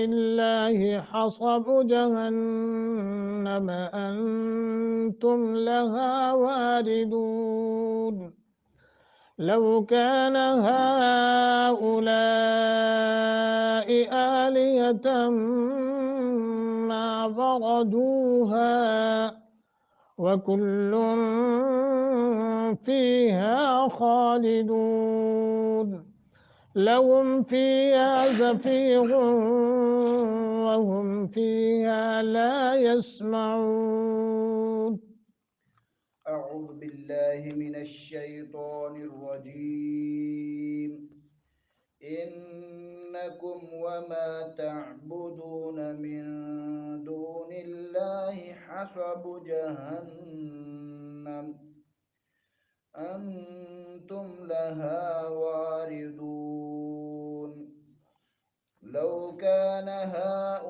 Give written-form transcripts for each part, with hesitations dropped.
الله حصب جهنم أنتم لها واردون لو كان هؤلاء آلهة ما وردوها وكل فيها خالدون لهم فيها زفير وهم فيها لا يسمعون. أعوذ بالله من الشيطان الرجيم. إنكم وما تعبدون من دون الله حصب جهنم أنتم لها واردون لو كان هؤلاء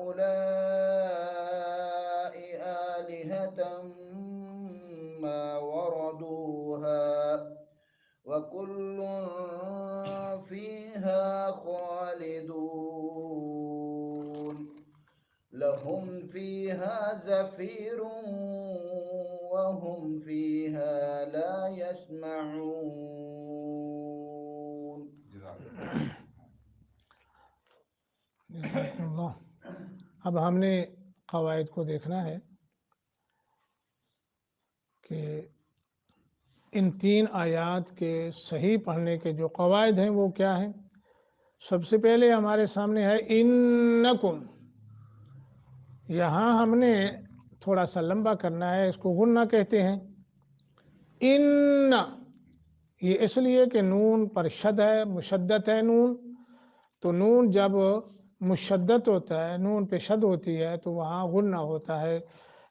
آلهة ما وردوها وكل فيها خالدون لهم فيها زفير وهم فيها لا يسمعون. अब हमने कवायद को देखना है कि इन 3 आयात के सही पढ़ने के जो कवायद हैं वो क्या हैं। सबसे पहले हमारे सामने है इन्नकुम। यहाँ हमने थोड़ा सा लंबा करना है, इसको गुन्ना कहते हैं। इन्ना ये इसलिए कि नून पर शद है, मुशद्दत है नून, तो नून जब मुशद्दत होता है, नून पे शद होती है तो वहाँ गुन्ना होता है,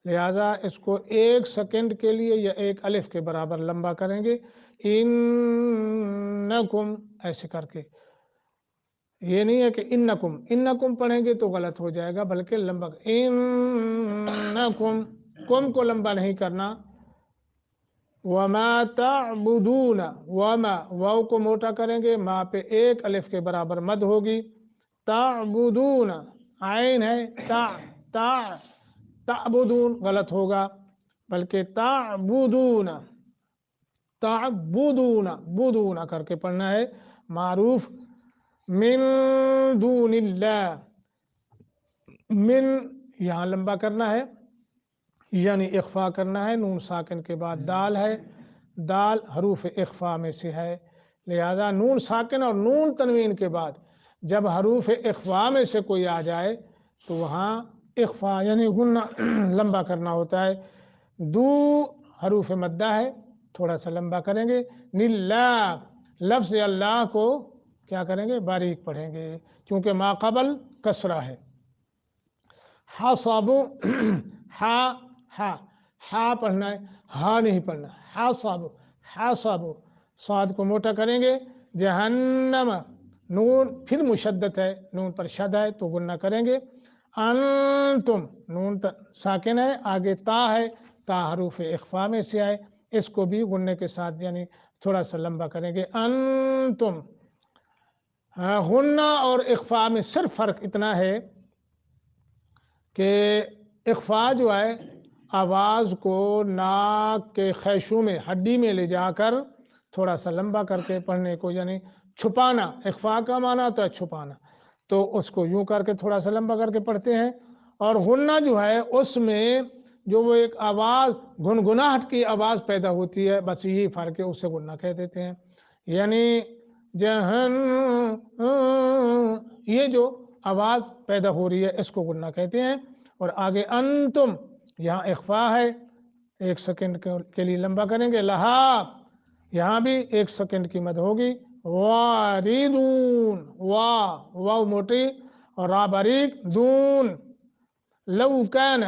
लिहाजा इसको 1 सेकंड के लिए या 1 अलिफ के बराबर लंबा करेंगे। इन्नकुम ऐसे करके, ये नहीं है कि इन्नकुम पढ़ेंगे तो गलत हो जाएगा, बल्कि लंबा इन्नकुम, कुम को लंबा नहीं करना। वमा ताबुदून, वमा वाव को मोटा करेंगे, मा पे 1 अलिफ के बराबर मद होगी। ताबुदून आइन है, ताबुदून गलत होगा, बल्कि ताबुदून बुदूना करके पढ़ना है। मारूफ मिन दूनिल्लाह, मिन यहाँ लंबा करना है, यानी इख्फा करना है। नून साकिन के बाद दाल है, दाल हरूफ इख्फा में से है, लिहाजा नून साकिन और नून तनवीन के बाद जब हरूफ इख्फा में से कोई आ जाए तो वहाँ इख्फा यानी गुन्ना लंबा करना होता है। दू हरूफ मद्दा है, थोड़ा सा लंबा करेंगे। निल्ला लफ्ज़ अल्लाह को क्या करेंगे, बारीक पढ़ेंगे, क्योंकि माक़बल कसरा है। हासाबु हा पढ़ना है, हा नहीं पढ़ना। हासाबु साद को मोटा करेंगे। जहन्नम नून फिर मुशद्दत है, नून पर शद है तो गुन्ना करेंगे। अंतुम नून साकिन है, आगे ता है, ता हरूफ इख्फा में से आए, इसको भी गुन्ने के साथ यानी थोड़ा सा लंबा करेंगे। अंतुम गुन्ना और इख्फा में सिर्फ फ़र्क इतना है कि इख्फा जो है आवाज़ को नाक के खैशू में हड्डी में ले जाकर थोड़ा सा लंबा करके पढ़ने को, यानी छुपाना, इख्फा का माना तो है छुपाना, तो उसको यूं करके थोड़ा सा लंबा करके पढ़ते हैं। और गुन्ना जो है उसमें जो वो एक आवाज़ गुनगुनाहट की आवाज़ पैदा होती है, बस यही फ़र्क है, उससे गुन्ना कह देते हैं। यानी जहन ये जो आवाज़ पैदा हो रही है इसको गुन्ना कहते हैं। और आगे अंतुम यहाँ इख्फा है, 1 सेकंड के लिए लंबा करेंगे। लहा यहाँ भी 1 सेकंड की मद होगी। वारिदून वाव मोटी और रा बारीक, दून लव कान,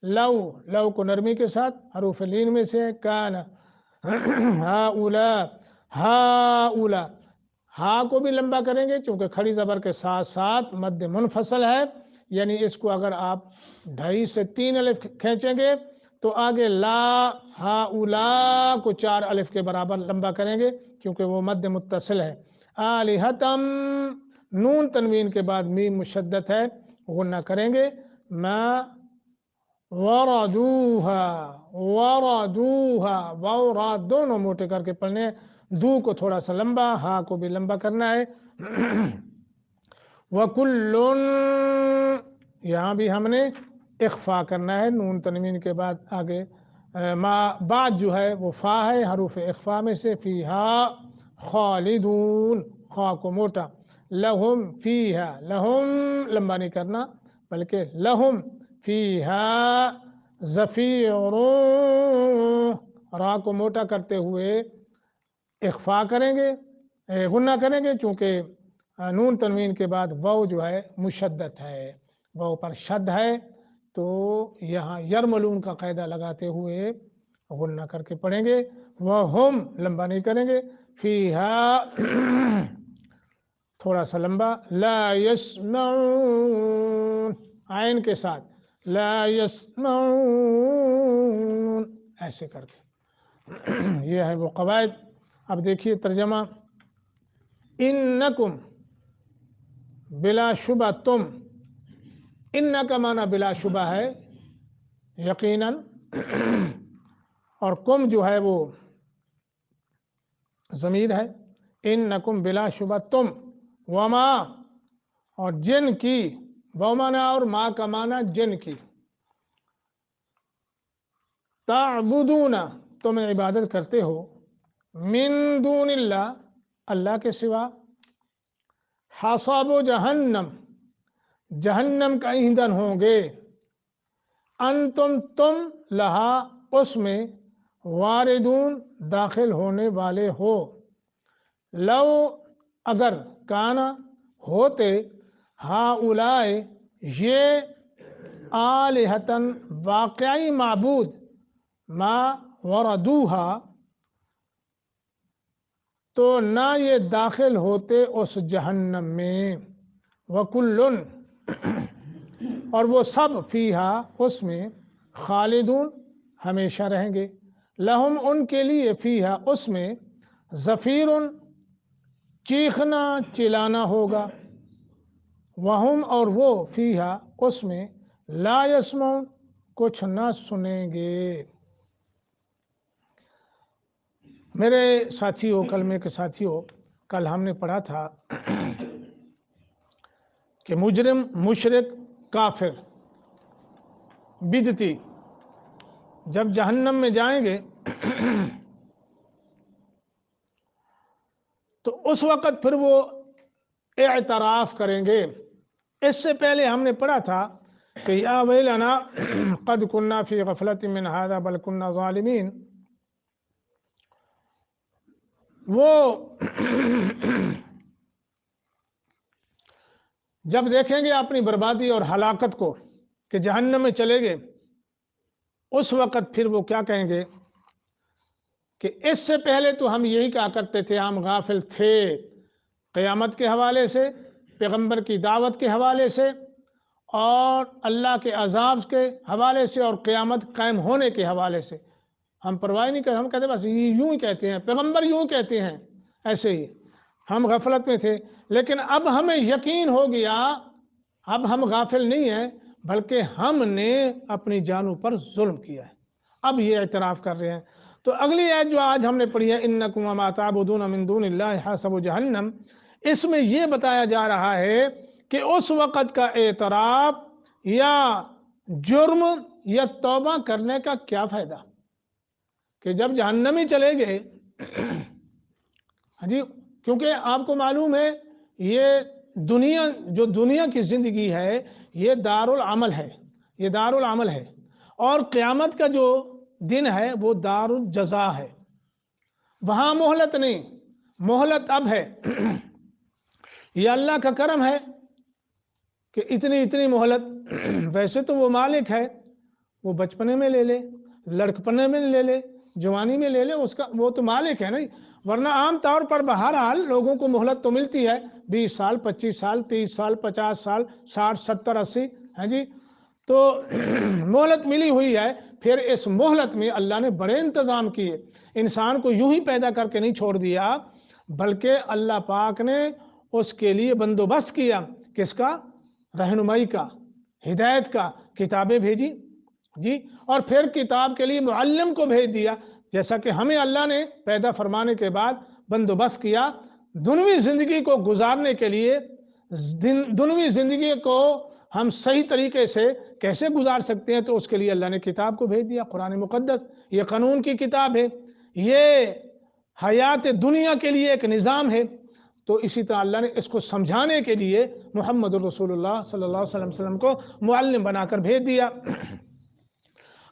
लव को नरमी के साथ हरूफ लीन में से कान। हाउला हा को भी लंबा करेंगे क्योंकि खड़ी ज़बर के साथ साथ मद मुनफसल है, यानी इसको अगर आप 2.5 से 3 अलिफ खींचेंगे तो आगे ला हाउला को 4 अलिफ के बराबर लंबा करेंगे क्योंकि वो मद मुत्तसिल है। आलिहतम नून तनवीन के बाद मीम मुशद्दत है, गुन्ना करेंगे मा वरदूहा वरदूहा वाव रा दोनों मोटे करके पढ़ने, दू को थोड़ा सा लंबा, हा को भी लंबा करना है। वकुल्लुन यहाँ भी हमने इख्फा करना है, नून तनवीन के बाद आगे बाद जो है वो फा है हरूफ इख्फा में से, फीहा खालिदून, खा को मोटा, लहुम फीहा, लहुम लंबा नहीं करना बल्कि लहुम फीहा ज़फ़ीरुन, रा को मोटा करते हुए इख्फा करेंगे, गुन्ना करेंगे, चूँकि नून तनवीन के बाद वाव जो है मुशद्दत है, वाव पर शद है, तो यहाँ यरमलून का कायदा लगाते हुए गुन्ना करके पढ़ेंगे। वह हम लंबा नहीं करेंगे, फीहा थोड़ा सा लंबा, ला यस्मऊन आयन के साथ, ला यस्मऊन ऐसे करके ये है वो कवायद। अब देखिए तर्जमा, इन्नकुम बिला शुबा तुम, इन्ना का माना बिला शुबा है यकीनन, और कुम जो है वो ज़मीर है, इन्नकुम बिला शुबा तुम, वमा और जिन की, वमाना और माँ का माना जिन की, ताबुदूना तुम इबादत करते हो, मिन दूनिल्लाह अल्लाह के सिवा, हसाबो जहन्नम जहन्नम का ईंधन होंगे, अंतुम तुम लहा उसमें, वारिदून दाखिल होने वाले हो, लव अगर काना होते, हा उलाए ये आलिहतन वाक़ई माबूद, मा वरदूहा तो ना ये दाखिल होते उस जहन्नम में, वकुल्लुन और वो सब फीहा उसमें, खालिदून हमेशा रहेंगे, लहुम उनके लिए फीहा उसमें, ज़फ़ीरुन चीखना चिल्लाना होगा, वहुम और वो फीहा उसमें, ला यस्मऊन कुछ ना सुनेंगे। मेरे साथियों, कलमे के साथियों, कल हमने पढ़ा था कि मुजरिम, मुशरिक, काफिर, बिदती जब जहन्नम में जाएंगे तो उस वक़्त फिर वो एतराफ़ करेंगे। इससे पहले हमने पढ़ा था कि या वैलना क़द कुन्ना फ़ी गफ़लतिन मिन हाज़ा बल कुन्ना ज़ालिमीन, वो जब देखेंगे अपनी बर्बादी और हलाकत को कि जहन्नम में चले गए, उस वक़्त फिर वो क्या कहेंगे कि इससे पहले तो हम यही कहा करते थे, हम गाफिल थे क़यामत के हवाले से, पैगंबर की दावत के हवाले से, और अल्लाह के अजाब के हवाले से, और क़यामत कायम होने के हवाले से हम परवाह नहीं करते। हम कहते बस ये यूँ ही कहते हैं, पैगंबर यूँ कहते हैं, ऐसे ही हम गफलत में थे। लेकिन अब हमें यकीन हो गया, अब हम गाफिल नहीं हैं, बल्कि हमने अपनी जानों पर जुल्म किया है, अब ये एतराफ़ कर रहे हैं। तो अगली आयत जो आज हमने पढ़ी है, इन्नकुम वमा ताबुदून मिन दूनिल्लाहि हसबु जहन्नम, इसमें यह बताया जा रहा है कि उस वक़्त का एतराफ़ या जुर्म या तौबा करने का क्या फ़ायदा, कि जब जहन्नम ही चले गए हाँ जी, क्योंकि आपको मालूम है ये दुनिया, जो दुनिया की ज़िंदगी है ये दारुल अमल है, ये दारुल अमल है, और क़यामत का जो दिन है वो दारुल जज़ा है। वहाँ मोहलत नहीं, मोहलत अब है। ये अल्लाह का करम है कि इतनी इतनी मोहलत। वैसे तो वो मालिक है, वो बचपने में ले ले, लड़कपने में ले ले, जवानी में ले ले, उसका वो तो मालिक है नहीं। वरना आम तौर पर बहरहाल लोगों को मोहलत तो मिलती है 20 साल, 25 साल, 30 साल, 50 साल, 60, 70, 80 है जी, तो मोहलत मिली हुई है। फिर इस मोहलत में अल्लाह ने बड़े इंतज़ाम किए, इंसान को यूं ही पैदा करके नहीं छोड़ दिया, बल्कि अल्लाह पाक ने उसके लिए बंदोबस्त किया। किसका? रहनुमाई का, हिदायत का किताबें भेजी जी, और फिर किताब के लिए मुअल्लिम को भेज दिया। जैसा कि हमें अल्लाह ने पैदा फरमाने के बाद बंदोबस्त किया दुनवी ज़िंदगी को गुजारने के लिए, दुनवी ज़िंदगी को हम सही तरीके से कैसे गुजार सकते हैं, तो उसके लिए अल्लाह ने किताब को भेज दिया, कुरान मुक़द्दस। ये कानून की किताब है, ये हयात दुनिया के लिए एक निज़ाम है। तो इसी तरह अल्लाह ने इसको समझाने के लिए मुहम्मद रसूलुल्लाह सल्लल्लाहु अलैहि वसल्लम को मुअल्लिम बनाकर भेज दिया।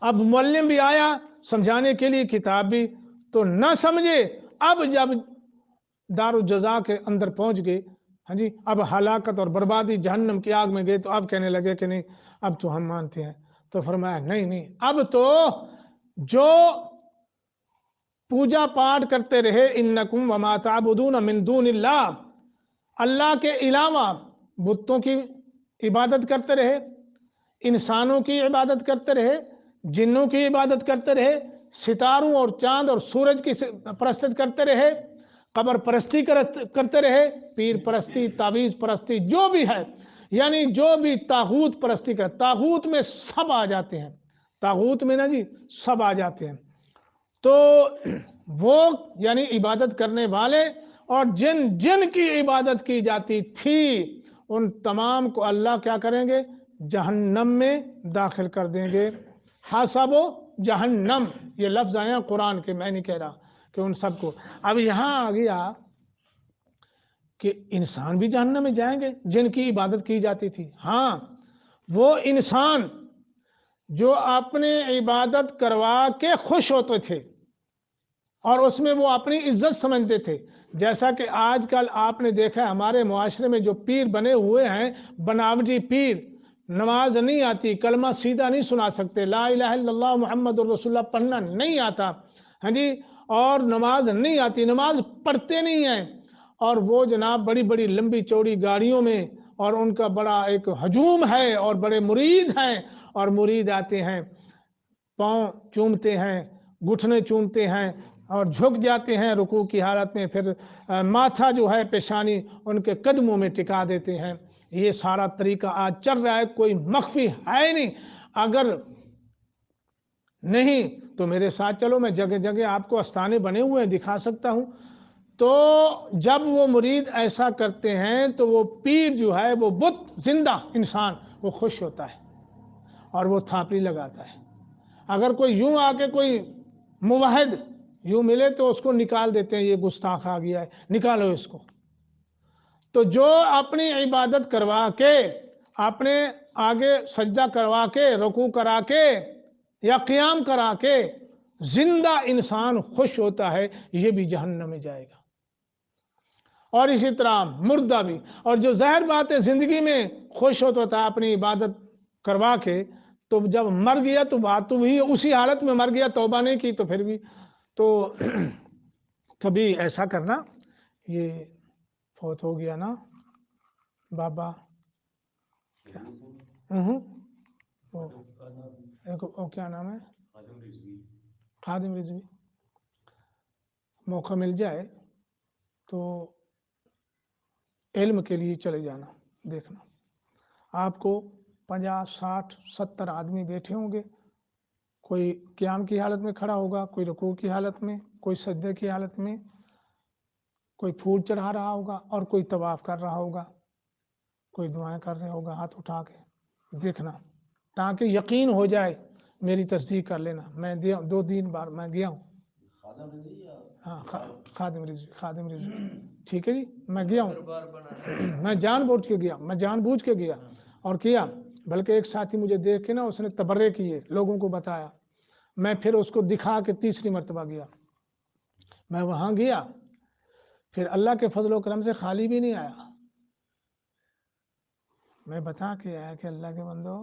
अब मुअल्लिम भी आया समझाने के लिए, किताब भी, तो न समझे। अब जब दारुल जज़ा के अंदर पहुंच गए, हाँ जी, अब हलाकत और बर्बादी जहन्नम की आग में गए, तो अब कहने लगे कि नहीं अब तो हम मानते हैं। तो फरमाया नहीं नहीं, अब तो जो पूजा पाठ करते रहे, इन्नकुम वमा ताबुदून मिन दूनिल्लाह, अल्लाह के अलावा बुतों की इबादत करते रहे, इंसानों की इबादत करते रहे, जिन्नों की इबादत करते रहे, सितारों और चांद और सूरज की परस्ती करते रहे, कब्र परस्ती करते रहे, पीर परस्ती, तावीज़ परस्ती, जो भी है, यानी जो भी तागूत परस्ती कर, तागूत में सब आ जाते हैं, तागूत में ना जी सब आ जाते हैं। तो वो यानी इबादत करने वाले और जिन जिन की इबादत की जाती थी, उन तमाम को अल्लाह क्या करेंगे, जहन्नम में दाखिल कर देंगे। हसबो जहन्नम, ये लफ्ज़ आया कुरान के, मैं नहीं कह रहा कि उन सबको। अब यहाँ आ गया कि इंसान भी जहन्नम में जाएंगे जिनकी इबादत की जाती थी। हाँ, वो इंसान जो अपने इबादत करवा के खुश होते थे और उसमें वो अपनी इज्जत समझते थे। जैसा कि आजकल आपने देखा है हमारे मुआशरे में जो पीर बने हुए हैं, बनावटी पीर, नमाज नहीं आती, कलमा सीधा नहीं सुना सकते, ला इलाहा इल्लल्लाह मुहम्मदुर रसूलुल्लाह पढ़ना नहीं आता, हाँ जी, और नमाज नहीं आती, नमाज पढ़ते नहीं हैं, और वो जनाब बड़ी बड़ी लंबी चौड़ी गाड़ियों में, और उनका बड़ा एक हजूम है, और बड़े मुरीद हैं, और मुरीद आते हैं, पाँव चूमते हैं, घुटने चूमते हैं और झुक जाते हैं रुकू की हालत में, फिर माथा जो है पेशानी उनके कदमों में टिका देते हैं। ये सारा तरीका आज चल रहा है, कोई मख्फी है नहीं। अगर नहीं तो मेरे साथ चलो, मैं जगह जगह आपको आस्थाने बने हुए हैं दिखा सकता हूं। तो जब वो मुरीद ऐसा करते हैं तो वो पीर जो है, वो बुत जिंदा इंसान, वो खुश होता है और वो थापड़ी लगाता है। अगर कोई यूं आके कोई मुवाहिद यूं मिले तो उसको निकाल देते हैं, ये गुस्ताख आ गया है, निकालो इसको। तो जो अपनी इबादत करवा के, अपने आगे सजदा करवा के, रुकू करा के या क़ियाम करा के जिंदा इंसान खुश होता है, ये भी जहन्नम में जाएगा। और इसी तरह मुर्दा भी। और जो ज़ाहिर बात है जिंदगी में खुश होता था अपनी इबादत करवा के, तो जब मर गया तो बात तो वही, उसी हालत में मर गया, तौबा नहीं की तो फिर भी। तो कभी ऐसा करना, ये फौत हो गया ना बाबा, क्या वो क्या नाम है, खादिम रिजवी, मौका मिल जाए तो इल्म के लिए चले जाना। देखना आपको 50, 60, 70 आदमी बैठे होंगे, कोई क़ियाम की हालत में खड़ा होगा, कोई रुकू की हालत में, कोई सजदे की हालत में, कोई फूल चढ़ा रहा होगा और कोई तवाफ कर रहा होगा, कोई दुआएं कर रहा होगा हाथ उठा के। देखना ताकि यकीन हो जाए, मेरी तस्दीक कर लेना। मैं 2-3 बार मैं गया हूँ। हाँ, खादिम रिजवी, ठीक है जी, मैं गया हूँ, मैं जानबूझ के गया, मैं जानबूझ के गया और किया। बल्कि एक साथी मुझे देख के ना उसने तबर्रे किए, लोगों को बताया, मैं फिर उसको दिखा के तीसरी मरतबा गया। मैं वहाँ गया, फिर अल्लाह के फजल करम से खाली भी नहीं आया, मैं बता के आया कि अल्लाह के बंदो,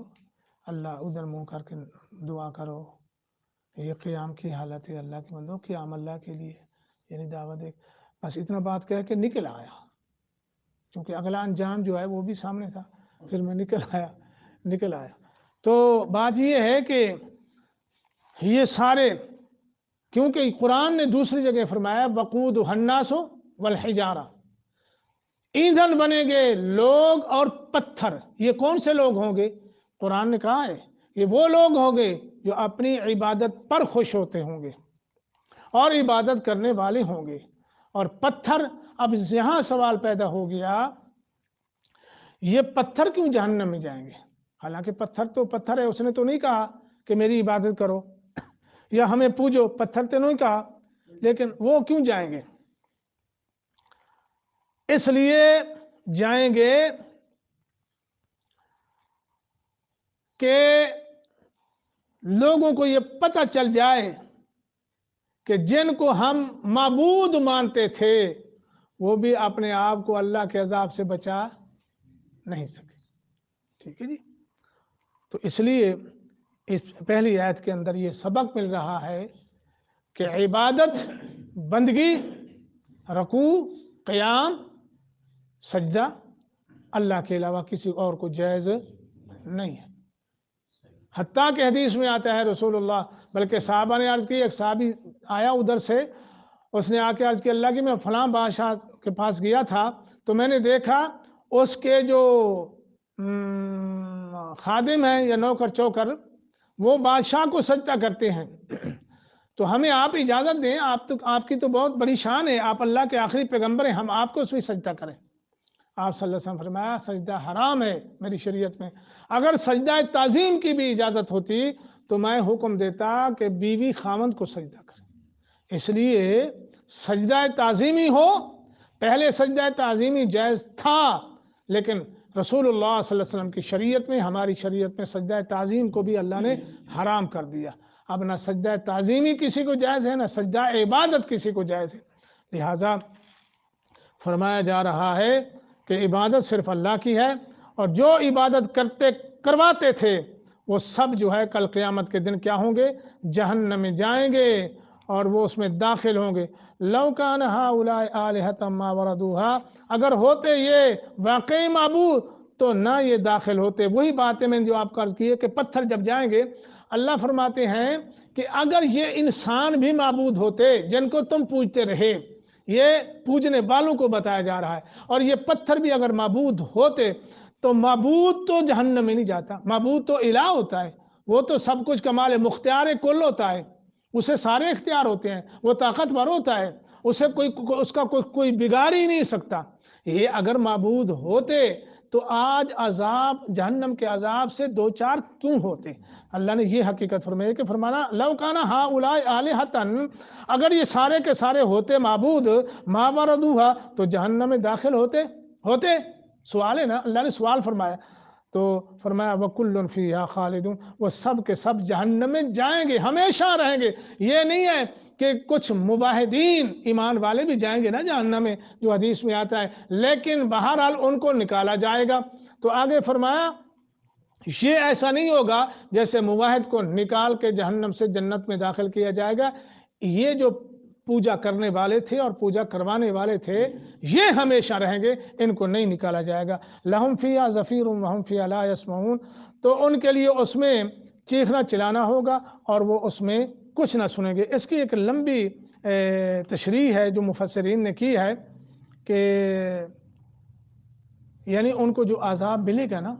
अल्लाह उधर मुँह करके दुआ करो, ये क़ियाम की हालत है, अल्लाह के बंदो क़ियाम अल्लाह के लिए, यानी दावत दे। बस इतना बात कह के निकल आया, क्योंकि अगला अंजाम जो है वो भी सामने था। फिर मैं निकल आया। तो बात ये है कि ये सारे, क्योंकि कुरान ने दूसरी जगह फरमाया वक़ूद हन्नासो वल हिजारा, ईंधन बनेंगे लोग और पत्थर। ये कौन से लोग होंगे? कुरान ने कहा है ये वो लोग होंगे जो अपनी इबादत पर खुश होते होंगे और इबादत करने वाले होंगे। और पत्थर, अब यहां सवाल पैदा हो गया, ये पत्थर क्यों जहन्नम में जाएंगे? हालांकि पत्थर तो पत्थर है, उसने तो नहीं कहा कि मेरी इबादत करो या हमें पूजो, पत्थर तो नहीं कहा, लेकिन वो क्यों जाएंगे? इसलिए जाएंगे कि लोगों को ये पता चल जाए कि जिनको हम माबूद मानते थे वो भी अपने आप को अल्लाह के अजाब से बचा नहीं सके। ठीक है जी। तो इसलिए इस पहली आयत के अंदर ये सबक मिल रहा है कि इबादत, बंदगी, रकू, क़याम, सजदा अल्लाह के अलावा किसी और को जायज़ नहीं है। हत्ता के हदीस में आता है रसूलुल्लाह, बल्कि साहबा ने अर्ज़ की, एक साहबी आया उधर से, उसने आके अर्ज़ की अल्लाह की मैं फलां बादशाह के पास गया था तो मैंने देखा उसके जो खादिम हैं या नौकर चौकर वो बादशाह को सजदा करते हैं तो हमें आप इजाज़त दें, आप तो आपकी तो बहुत बड़ी शान है, आप अल्लाह के आखिरी पैगंबर हैं, हम आपको उसमें सजदा करें। आप सल्लल्लाहु अलैहि वसल्लम फरमाया सजदा हराम है मेरी शरीयत में। अगर सजदा ताज़ीम की भी इजाज़त होती तो मैं हुक्म देता कि बीवी खामंद को सजदा करे। इसलिए सजदा ताज़ीमी हो, पहले सजदा ताज़ीमी जायज़ था, लेकिन रसूलुल्लाह सल्लल्लाहु अलैहि वसल्लम की शरीयत में, हमारी शरीयत में सजदा ताज़ीम को भी अल्लाह ने हराम कर दिया। अब ना सजदा ताज़ीमी किसी को जायज़ है, ना सजदा इबादत किसी को जायज़ है। लिहाजा फरमाया जा रहा है कि इबादत सिर्फ अल्लाह की है और जो इबादत करवाते थे वो सब जो है कल क़यामत के दिन क्या होंगे? जहन्नम में जाएंगे और वो उसमें दाखिल होंगे। लौ कान हाउलाए आलिहतम मा वरदूहा, अगर होते ये वाकई माबूद तो ना ये दाखिल होते। वही बात है मैंने जो आपको अर्ज़ की है कि पत्थर जब जाएंगे, अल्लाह फरमाते हैं कि अगर ये इंसान भी माबूद होते जिनको तुम पूजते रहे, ये पूजने वालों को बताया जा रहा है, और ये पत्थर भी अगर माबूद होते तो माबूद तो जहन्नम में नहीं जाता, माबूद तो इलाह होता है, वो तो सब कुछ कमाल मुख्तियार कुल होता है, उसे सारे इख्तियार होते हैं, वो ताकतवर होता है, उसे उसका कोई बिगाड़ ही नहीं सकता। ये अगर माबूद होते तो आज अजाब, जहन्नम के अजाब से दो चार क्यों होते? अल्लाह ने ये हकीकत फरमाई कि फरमाना लौ काना हाउलाए आलिहतन, अगर ये सारे के सारे होते माबूद मा वरदूहा तो जहन्नम में दाखिल होते। सवाल है ना, अल्लाह ने सवाल फरमाया तो फरमाया वकुल्लुन फीहा खालिदून, वो सब के सब जहन्नम में जाएंगे, हमेशा रहेंगे। ये नहीं है कि कुछ मुबाहिदीन ईमान वाले भी जाएंगे ना जहन्नम में, जो हदीस में आता है, लेकिन बहरहाल उनको निकाला जाएगा। तो आगे फरमाया ये ऐसा नहीं होगा जैसे मुवाहिद को निकाल के जहन्नम से जन्नत में दाखिल किया जाएगा। ये जो पूजा करने वाले थे और पूजा करवाने वाले थे ये हमेशा रहेंगे, इनको नहीं निकाला जाएगा। लहुम फिया ज़फ़ीरुम वहुम फिया ला यस्मऊन, तो उनके लिए उसमें चीखना चिल्लाना होगा और वो उसमें कुछ ना सुनेंगे। इसकी एक लंबी तशरीह है जो मुफस्सिरीन ने की है कि यानी उनको जो आज़ाब मिलेगा ना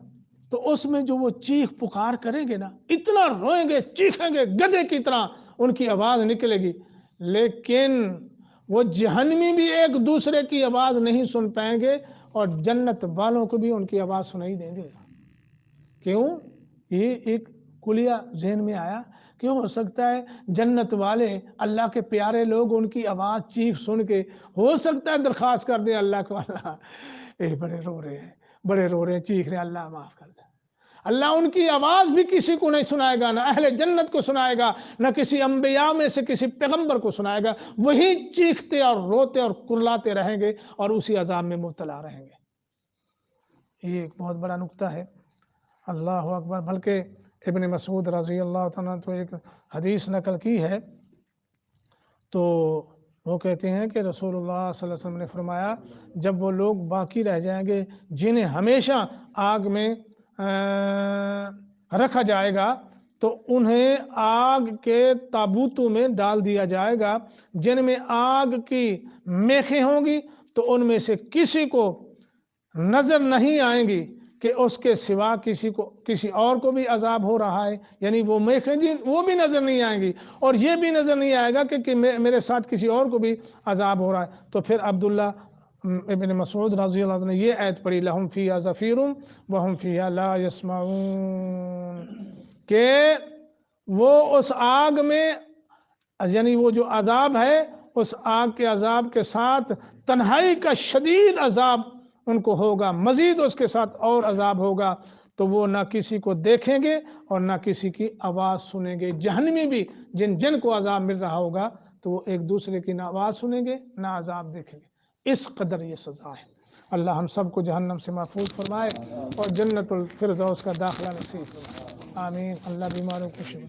तो उसमें जो वो चीख पुकार करेंगे ना, इतना रोएंगे, चीखेंगे, गधे की तरह उनकी आवाज़ निकलेगी, लेकिन वो जहन्नमी भी एक दूसरे की आवाज़ नहीं सुन पाएंगे और जन्नत वालों को भी उनकी आवाज़ सुनाई देंगे। क्यों? ये एक कुलिया जहन में आया, क्यों हो सकता है जन्नत वाले अल्लाह के प्यारे लोग उनकी आवाज़ चीख सुन के हो सकता है दरख्वास्त कर दे अल्लाह को, अल्लाह बड़े रो रहे हैं, चीख रहे हैं, अल्लाह माफ़ कर दे। अल्लाह उनकी आवाज़ भी किसी को नहीं सुनाएगा, ना अहले जन्नत को सुनाएगा, ना किसी अंबिया में से किसी पैगंबर को सुनाएगा। वही चीखते और रोते और कुर्लाते रहेंगे और उसी अजाब में मुब्तला रहेंगे। ये एक बहुत बड़ा नुक्ता है। अल्लाह अकबर। बल्कि इब्न मसूद रज़ी अल्लाह तआला तो एक हदीस नकल की है, तो वो कहते हैं कि रसूलुल्लाह सल्लल्लाहु अलैहि वसल्लम ने फरमाया जब वो लोग बाकी रह जाएंगे जिन्हें हमेशा आग में रखा जाएगा तो उन्हें आग के ताबूतों में डाल दिया जाएगा जिनमें आग की मेखें होंगी, तो उनमें से किसी को نظر نہیں آئیں گی کہ اس کے سوا کسی اور کو بھی عذاب ہو رہا ہے، یعنی وہ وہ بھی نظر نہیں آئیں گی، اور یہ بھی نظر نہیں آئے گا کہ میرے ساتھ کسی اور کو بھی عذاب ہو رہا ہے۔ تو پھر عبداللہ ابن مسعود رضی اللہ عنہ نے یہ آیت پڑھی لہم فیہا زفیر وہم فیہا لا یسمعون، کہ وہ اس آگ میں، یعنی وہ جو عذاب ہے اس آگ کے عذاب کے ساتھ تنہائی کا شدید عذاب ان کو ہوگا، مزید اس کے ساتھ اور عذاب ہوگا، تو وہ نہ کسی کو دیکھیں گے اور نہ کسی کی آواز سنیں گے۔ جہنمی بھی جن کو عذاب مل رہا ہوگا تو وہ ایک دوسرے کی نہ آواز سنیں گے نہ عذاب دیکھیں گے، اس قدر یہ سزا ہے۔ اللہ ہم سب کو جہنم سے محفوظ فرمائے اور جنت الفردوس کا داخلہ نصیب فرمائے، آمین۔ اللہ بیماروں کو شفا